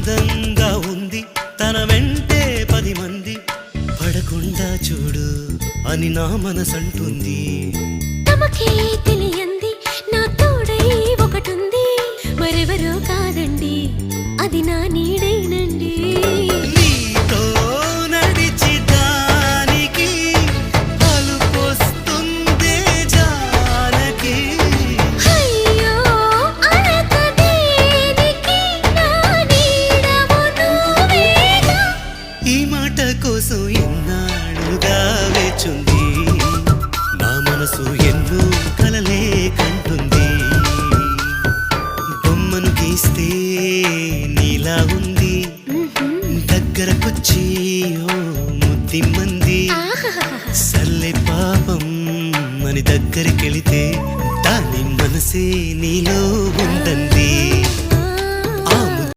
అందంగా ఉంది తన వెంటే 10 మంది పడకుండా చూడు అని నా మనసంటుంది. తమకే తెలియంది నా తోడై ఒకటుంది మరెవరో కాదండి అది నా నీడైనండి. నీతో నడిచి దానికి అలుపొస్తుందే జానకి. అయ్యో అనక దేనికి నా నీడవు నువ్వేగా. ఈ మాట కోసం ఎన్నాళ్ళుగా వేచుంది నా మనసు ఎన్నో కలలే కంటుంది. బొమ్మను గీస్తే నీలా ఉంది దగ్గరకొచ్చి ఓ ముద్దిమ్మంది. సల్లే పాపం అని దగ్గరికెళితే దాని మనసే నీలో ఉందంది.